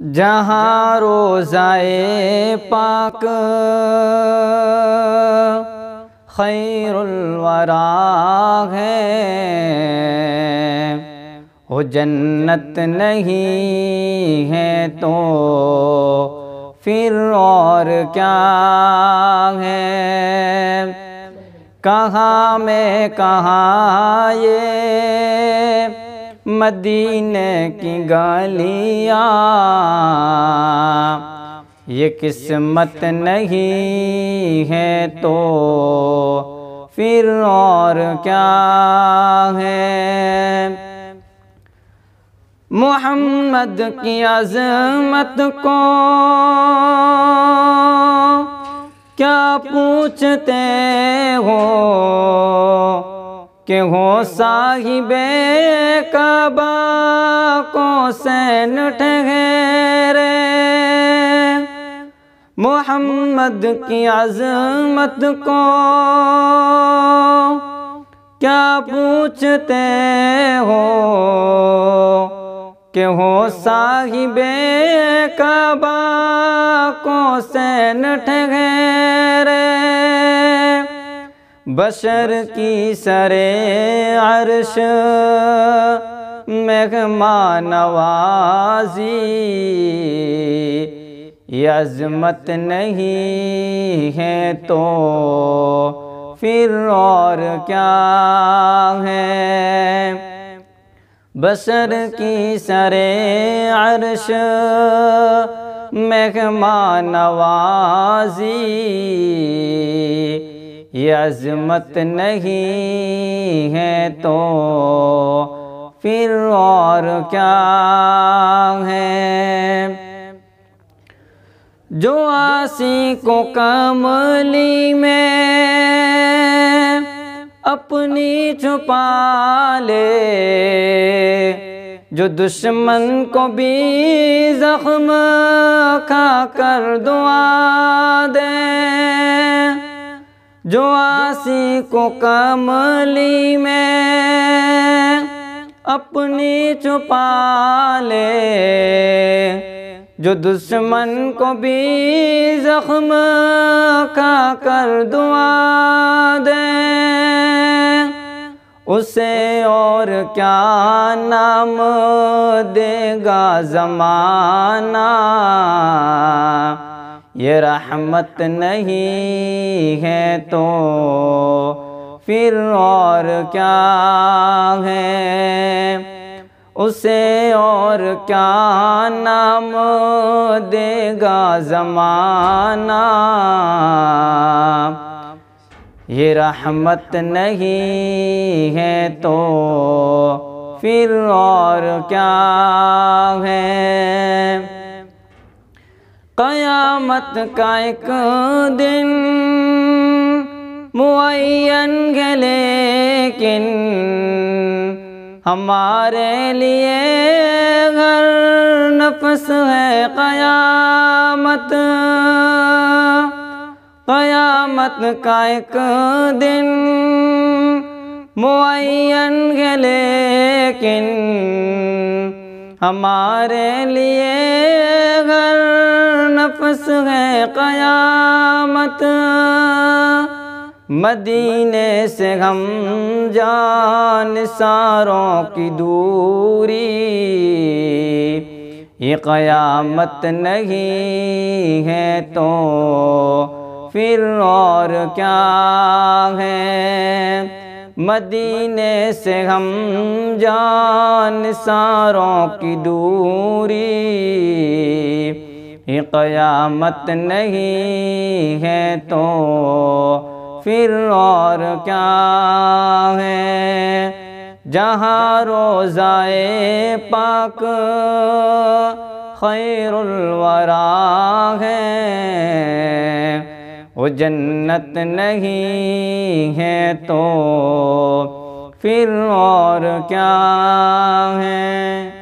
जहाँ रोज़ाए पाक खैरुल वरा है, हो जन्नत नहीं है तो फिर और क्या है। कहाँ में कहाँ ये मदीने की गलियाँ, ये किस्मत नहीं है तो फिर और क्या है। मोहम्मद की अज़मत को क्या पूछते हो कि हो साहिबे काबा को सैन ठहरे। मोहम्मद की अज़मत को क्या पूछते हो कि हो साहिबे काबा को सैन ठहरे। बशर की सरे अर्श मेहमान नवाज़ी, ये अज़मत नहीं है तो फिर और क्या है। बशर की सरे अर्श मेहमान नवाज़ी, ये अज़मत नहीं है तो फिर और क्या है। जो आसी को कमली में अपनी छुपा ले, जो दुश्मन को भी ज़ख्म खा कर दुआ दे। जो आसी को कमली में अपनी छुपा ले, जो दुश्मन को भी ज़ख्म खा कर दुआ दे, उसे और क्या नाम देगा ज़माना। ये रहमत नहीं है तो फिर और क्या है। उसे और क्या नाम देगा ज़माना। ये रहमत नहीं है तो फिर और क्या है। क़यामत का एक दिन मुअय्यन है, लेकिन हमारे लिए हर नफ्स है क़यामत। क़यामत का एक दिन मुअय्यन है, लेकिन हमारे लिए हर नफ्स है क़यामत। मदीने से हम जान सारों की दूरी, ये क़यामत नहीं है तो फिर और क्या है। मदीने से हम जान सारों की दूरी, ये क़यामत नहीं है तो फिर और क्या है। जहाँ रोज़ाए पाक खैरुल वरा है, वो जन्नत नहीं है तो फिर और क्या है।